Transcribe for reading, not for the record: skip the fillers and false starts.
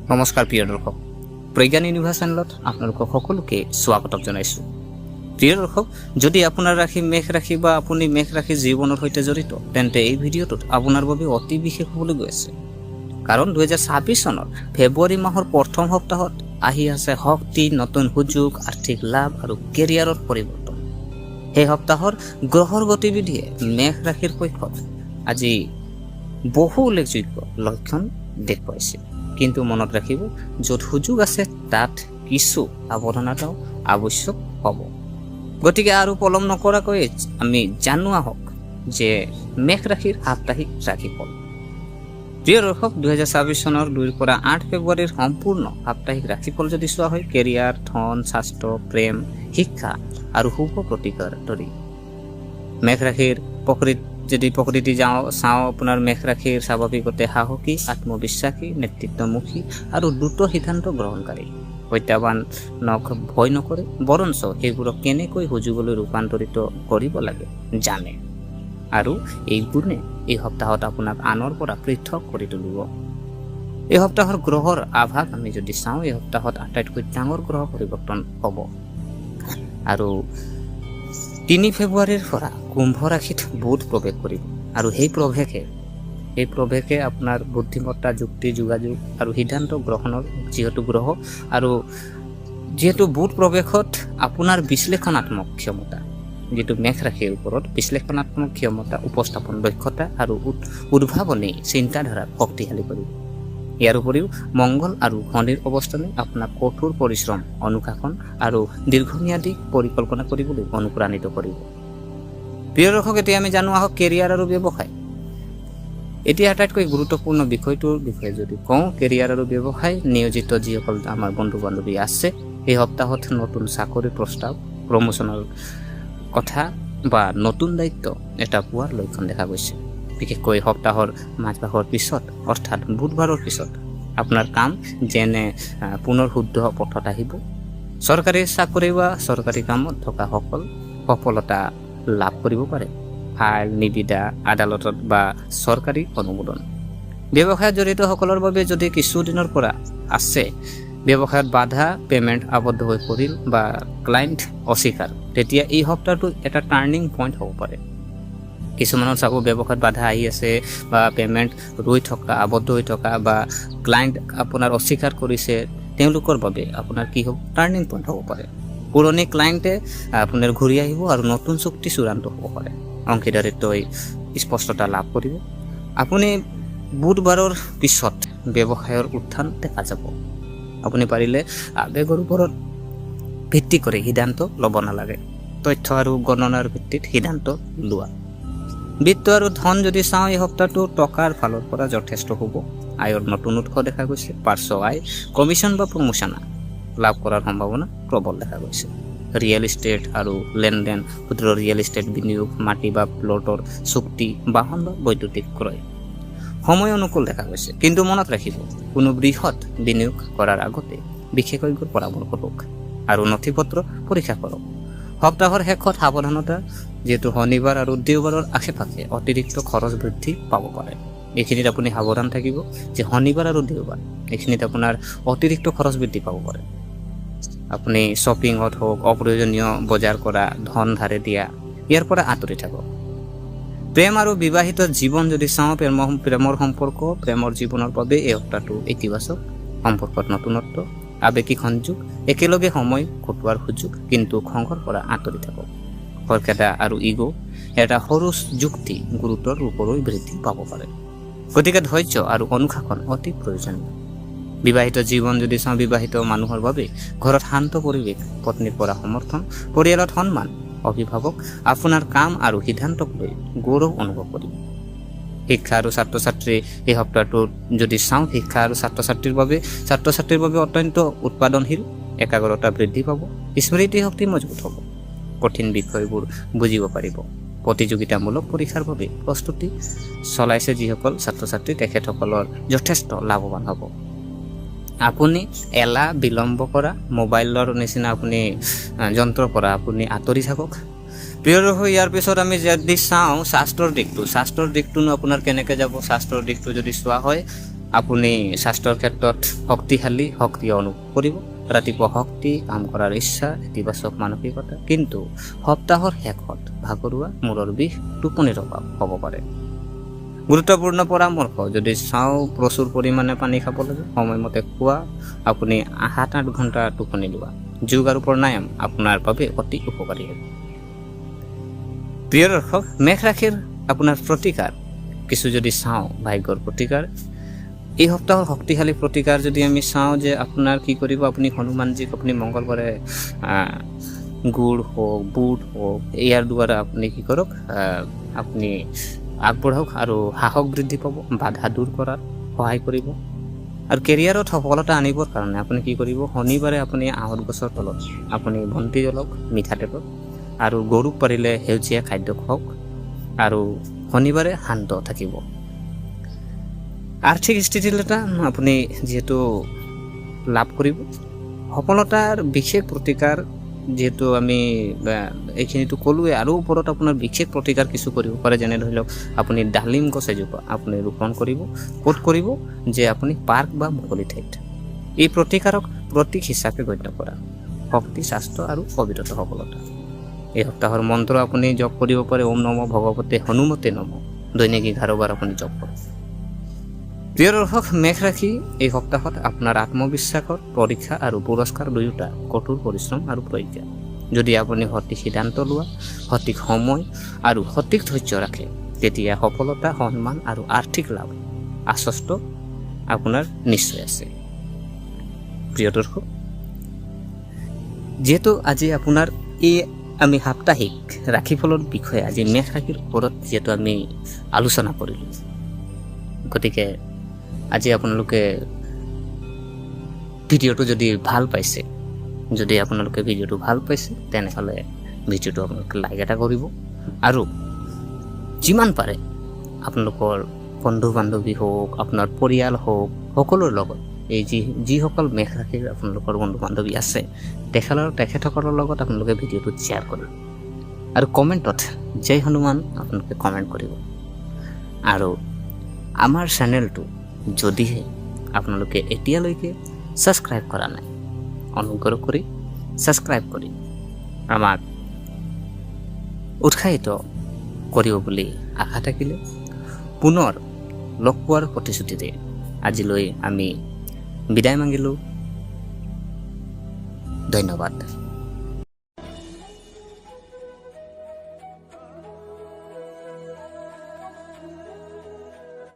নমস্কাৰ প্ৰিয় দৰ্শক, প্ৰজ্ঞান ইউনিভাৰ্ছ চেনেলত আপোনালোকক সকলোকে স্বাগতম জনাইছোঁ। প্ৰিয় দৰ্শক, যদি আপোনাৰ ৰাশি মেঘ ৰাশি বা আপুনি মেঘ ৰাশি জীৱনৰ সৈতে জড়িত, তেন্তে এই ভিডিঅ'টোত আপোনাৰ বাবে অতি বিশেষ হ'বলৈ গৈ আছে। কাৰণ 2026 চনৰ ফেব্ৰুৱাৰী মাহৰ প্ৰথম সপ্তাহত আহি আছে শক্তি, নতুন সুযোগ, আৰ্থিক লাভ আৰু কেৰিয়াৰৰ পৰিৱৰ্তন। সেই সপ্তাহৰ গ্ৰহৰ গতিবিধিয়ে মেঘ ৰাশিৰ পক্ষত আজি বহু উল্লেখযোগ্য লক্ষণ দেখুৱাইছে। কিন্তু মনত ৰাখিব, য'ত সুযোগ আছে তাত কিছু সাৱধানতাও আৱশ্যক হ'ব। গতিকে আৰু পলম নকৰাকৈ আমি জানো আহক যে মেঘ ৰাশিৰ সাপ্তাহিক ৰাশিফল। প্ৰিয় দৰ্শক, 2026 চনৰ 2 পৰা 8 ফেব্ৰুৱাৰীৰ সম্পূৰ্ণ সাপ্তাহিক ৰাশিফল যদি চোৱা হয়, কেৰিয়াৰ, ধন, স্বাস্থ্য, প্ৰেম, শিক্ষা আৰু শুভ প্ৰতিকাৰ ধৰি মেঘ ৰাশিৰ প্ৰকৃতি চাওঁ আপোনাৰ মেঘ ৰাশিৰ স্বাভাৱিকতে সাহসী, আত্মবিশ্বাসী, নেতৃত্বমুখী আৰু দ্ৰুত সিদ্ধান্ত গ্ৰহণকাৰী। প্ৰত্যাহ্বানক ভয় নকৰে, বৰঞ্চ সেইবোৰক কেনেকৈ সুযোগলৈ ৰূপান্তৰিত কৰিব লাগে জানে। আৰু এই গুণে এই সপ্তাহত আপোনাক আনৰ পৰা পৃথক কৰি তুলিব। এই সপ্তাহৰ গ্ৰহৰ আভাস আমি যদি চাওঁ, এই সপ্তাহত আটাইতকৈ ডাঙৰ গ্ৰহ পৰিৱৰ্তন হ'ব। আৰু 3 ফেব্ৰুৱাৰীৰ পৰা কুম্ভ ৰাশিত বুধ প্ৰৱেশ কৰিব। আৰু সেই প্ৰৱেশে আপোনাৰ বুদ্ধিমত্তা, যুক্তি, যোগাযোগ আৰু সিদ্ধান্ত গ্ৰহণৰ যিহেতু গ্ৰহ, আৰু যিহেতু বুধ প্ৰৱেশত আপোনাৰ বিশ্লেষণাত্মক ক্ষমতা, যিটো মেঘ ৰাশিৰ ওপৰত বিশ্লেষণাত্মক ক্ষমতা, উপস্থাপন দক্ষতা আৰু উদ্ভাৱনী চিন্তাধাৰাক শক্তিশালী কৰিব। ইয়াৰ উপৰিও মংগল আৰু শনিৰ অৱস্থানে আপোনাক কঠোৰ পৰিশ্ৰম, অনুশাসন আৰু দীৰ্ঘম্যাদী পৰিকল্পনা কৰিবলৈ অনুপ্ৰাণিত কৰিব। প্ৰিয় দৰ্শক, এতিয়া আমি জানো আহক কেৰিয়াৰ আৰু ব্যৱসায়। এতিয়া আটাইতকৈ গুৰুত্বপূৰ্ণ বিষয়টোৰ বিষয়ে যদি কওঁ, কেৰিয়াৰ আৰু ব্যৱসায় নিয়োজিত যিসকল আমাৰ বন্ধু বান্ধৱী আছে, এই সপ্তাহত নতুন চাকৰিৰ প্ৰস্তাৱ, প্ৰমোচনৰ কথা বা নতুন দায়িত্ব এটা পোৱাৰ লক্ষণ দেখা গৈছে। বিশেষকৈ সপ্তাহৰ মাজভাগৰ পিছত, অৰ্থাৎ বুধবাৰৰ পিছত আপোনাৰ কাম যেনে পুনৰ শুদ্ধ পথত আহিব। চৰকাৰী চাকৰি বা চৰকাৰী কামত থকা সকল সফলতা লাভ কৰিব পাৰে। ফাইল, নিবিদা, আদালতত বা চৰকাৰী অনুমোদন। ব্যৱসায়ত জড়িত সকলৰ বাবে যদি কিছুদিনৰ পৰা আছে ব্যৱসায়ত বাধা, পেমেণ্ট আবদ্ধ হৈ পৰিল বা ক্লায়েণ্ট অস্বীকাৰ, তেতিয়া এই সপ্তাহটো এটা টাৰ্ণিং পইণ্ট হ'ব পাৰে। কিছুমানৰ চাব ব্যৱসায়ত বাধা আহি আছে বা পেমেণ্ট আবদ্ধ হৈ থকা বা ক্লায়েণ্ট আপোনাৰ অস্বীকাৰ কৰিছে, তেওঁলোকৰ বাবে আপোনাৰ কি হ'ব, টাৰ্ণিং পইণ্ট হ'ব পাৰে। পুৰণি ক্লায়েণ্টে আপোনাৰ ঘূৰি আহিব আৰু নতুন চুক্তি চূড়ান্ত হ'ব পাৰে। অংশীদাৰিত্বই স্পষ্টতা লাভ কৰিব। আপুনি বুধবাৰৰ পিছত ব্যৱসায়ৰ উত্থান দেখা যাব। আপুনি পাৰিলে আৱেগৰ ওপৰত ভিত্তি কৰি সিদ্ধান্ত ল'ব নালাগে। তথ্য আৰু গণনাৰ ভিত্তিত সিদ্ধান্ত লোৱা। বিত্ত আৰু ধন যদি চাওঁ, এই সপ্তাহটো টকাৰ ফালৰ পৰা যথেষ্ট হ'ব। আয়ৰ নতুন উৎস দেখা গৈছে। পাৰ্শ্ব আয়, কমিশ্যন বা প্ৰমোচন লাভ কৰাৰ সম্ভাৱনা প্ৰবল দেখা গৈছে। ৰিয়েল ইষ্টেট আৰু লেনদেন, ক্ষুদ্ৰ ৰিয়েল ইষ্টেট বিনিয়োগ, মাটি বা প্লটৰ চুক্তি, বাহন বা বৈদ্যুতিক ক্ৰয় সময় অনুকূল দেখা গৈছে। কিন্তু মনত ৰাখিব, কোনো বৃহৎ বিনিয়োগ কৰাৰ আগতে বিশেষজ্ঞৰ পৰামৰ্শ লওক আৰু নথিপত্ৰ পৰীক্ষা কৰক। সপ্তাহৰ শেষত সাৱধানতা, যিহেতু শনিবাৰ আৰু দেওবাৰৰ আশে-পাশে অতিৰিক্ত খৰচ বৃদ্ধি পাব পাৰে। এইখিনিত আপুনি সাৱধান থাকিব যে শনিবাৰ আৰু দেওবাৰ এইখিনিত আপোনাৰ অতিৰিক্ত খৰচ বৃদ্ধি পাব পাৰে। আপুনি শ্বপিঙত হওক, অপ্ৰয়োজনীয় বজাৰ কৰা, ধন ধাৰে দিয়া, ইয়াৰ পৰা আঁতৰি থাকক। প্ৰেম আৰু বিবাহিত জীৱন যদি চাওঁ, প্ৰেমৰ জীৱনৰ বাবে এই সপ্তাহটো ইতিবাচক। সম্পৰ্কত নতুনত্ব, আৱেগিক সংযোগ, একেলগে সময় কটোৱাৰ সুযোগ, কিন্তু খঙৰ পৰা আঁতৰি থাকক। খৰখেদা আৰু ইগ' এটা সৰু যুক্তি গুৰুতৰ ৰূপলৈ বৃদ্ধি পাব পাৰে। গতিকে ধৈৰ্য আৰু অনুশাসন অতি প্ৰয়োজনীয়। বিবাহিত জীৱন যদি চাওঁ, বিবাহিত মানুহৰ বাবে ঘৰত শান্ত পৰিৱেশ, পত্নীৰ পৰা সমৰ্থন, পৰিয়ালত সন্মান, অভিভাৱক আপোনাৰ কাম আৰু সিদ্ধান্তক লৈ গৌৰৱ অনুভৱ কৰিব। শিক্ষা আৰু ছাত্ৰ ছাত্ৰী এই সপ্তাহটোত যদি চাওঁ, শিক্ষা আৰু ছাত্ৰ ছাত্ৰীৰ বাবে অত্যন্ত উৎপাদনশীল, একাগ্ৰতা বৃদ্ধি পাব, স্মৃতি শক্তি মজবুত হ'ব, কঠিন বিষয়বোৰ বুজিব পাৰিব। প্ৰতিযোগিতামূলক পৰীক্ষাৰ বাবে প্ৰস্তুতি চলাইছে যিসকল ছাত্ৰ ছাত্ৰী, তেখেতসকলৰ যথেষ্ট লাভৱান হ'ব। আপুনি এলাহ, বিলম্ব কৰা, মোবাইলৰ নিচিনা আপুনি যন্ত্ৰৰ পৰা আপুনি আঁতৰি থাকক। প্ৰিয় দৰ্শক, ইয়াৰ পিছত আমি যদি চাওঁ স্বাস্থ্যৰ দিকটো আপোনাৰ কেনেকৈ যাব। স্বাস্থ্যৰ দিকটো যদি চোৱা হয়, আপুনি স্বাস্থ্যৰ ক্ষেত্ৰত শক্তিশালী সক্ৰিয় অনুভৱ কৰিব। ৰাতিপুৱা শক্তি, কাম কৰাৰ ইচ্ছা, ইতিবাচক মানসিকতা। কিন্তু সপ্তাহৰ শেষত ভাগৰুৱা, মূৰৰ বিষ, টোপনিৰ অভাৱ হ'ব পাৰে। গুৰুত্বপূৰ্ণ পৰামৰ্শ, যদি চাওঁ প্ৰচুৰ পৰিমাণে পানী খাব লাগে, সময়মতে খোৱা, আপুনি 7-8 ঘণ্টা টোপনি লোৱা, যোগ আৰু প্ৰাণায়াম আপোনাৰ বাবে অতি উপকাৰী হ'ব। প্ৰিয় দৰ্শক, মেষ ৰাশিৰ আপোনাৰ প্ৰতিকাৰ কিছু যদি চাওঁ, ভাগ্যৰ প্ৰতিকাৰ এই সপ্তাহৰ শক্তিশালী প্ৰতিকাৰ যদি আমি চাওঁ যে আপোনাৰ কি কৰিব, আপুনি হনুমানজীক আপুনি মংগলবাৰে গুড় হওক, বুট হওক, ইয়াৰ দ্বাৰা আপুনি কি কৰক, আপুনি আগবঢ়াওক আৰু সাহস বৃদ্ধি পাব, বাধা দূৰ কৰাত সহায় কৰিব। আৰু কেৰিয়াৰত সফলতা আনিবৰ কাৰণে আপুনি কি কৰিব, শনিবাৰে আপুনি আঁহত গছৰ তলত আপুনি বন্তি জ্বলাওক মিঠাতেলত, আৰু গৰুক পাৰিলে সেউজীয়া খাদ্য খুৱাওক, আৰু শনিবাৰে শান্ত থাকিব। আৰ্থিক স্থিতিশীলতা আপুনি যিহেতু লাভ কৰিব। সফলতাৰ বিশেষ প্ৰতিকাৰ যিহেতু আমি এইখিনিতো ক'লোৱে, আৰু ওপৰত আপোনাৰ বিশেষ প্ৰতিকাৰ কিছু কৰিব পাৰে, যেনে ধৰি লওক আপুনি ডালিম গছ এজোপা আপুনি ৰোপণ কৰিব। ক'ত কৰিব, যে আপুনি পাৰ্ক বা মুকলি ঠাইত। এই প্ৰতিকাৰক প্ৰতীক হিচাপে গণ্য কৰা, শক্তি, স্বাস্থ্য আৰু পবিত্ৰতা সফলতা। এই সপ্তাহৰ মন্ত্ৰ আপুনি জপ কৰিব পাৰে, ওম নমঃ ভগৱতে হনুমতে নমঃ, দৈনিক 11 বাৰ আপুনি জপ কৰক। প্ৰিয় দৰ্শক, মেষ ৰাশি এই সপ্তাহত আপোনাৰ আত্মবিশ্বাসৰ পৰীক্ষা আৰু পুৰস্কাৰ দুয়োটা কঠোৰ পৰিশ্ৰম আৰু প্ৰজ্ঞা। যদি আপুনি সঠিক সিদ্ধান্ত লোৱা, সঠিক সময় আৰু সঠিক ধৈৰ্য ৰাখে, তেতিয়া সফলতা, সন্মান আৰু আৰ্থিক লাভ আশ্বস্ত আপোনাৰ নিশ্চয় আছে। প্ৰিয় দৰ্শক, যিহেতু আজি আপোনাৰ এই আমি সাপ্তাহিক ৰাশিফলৰ বিষয়ে আজি মেষ ৰাশিৰ ওপৰত যিহেতু আমি আলোচনা কৰিলোঁ, গতিকে আজি আপোনালোকে ভিডিঅ'টো যদি ভাল পাইছে, তেনেহ'লে ভিডিঅ'টো আপোনালোকে লাইক এটা কৰিব, আৰু যিমান পাৰে আপোনালোকৰ বন্ধু বান্ধৱী হওক, আপোনাৰ পৰিয়াল হওক, সকলোৰ লগত এই যিসকল মেষ ৰাশিৰ আপোনালোকৰ বন্ধু বান্ধৱী আছে, তেখেতসকলৰ লগত আপোনালোকে ভিডিঅ'টো শ্বেয়াৰ কৰিব, আৰু কমেণ্টত জয় হনুমান আপোনালোকে কমেণ্ট কৰিব। আৰু আমাৰ চেনেলটো যদিহে আপোনালোকে এতিয়ালৈকে ছাবস্ক্ৰাইব কৰা নাই, অনুগ্ৰহ কৰি ছাবস্ক্ৰাইব কৰি আমাক উৎসাহিত কৰিব বুলি আশা থাকিলে, পুনৰ লগ পোৱাৰ প্ৰতিশ্ৰুতিৰে আজিলৈ আমি বিদায় মাগিলোঁ। ধন্যবাদ।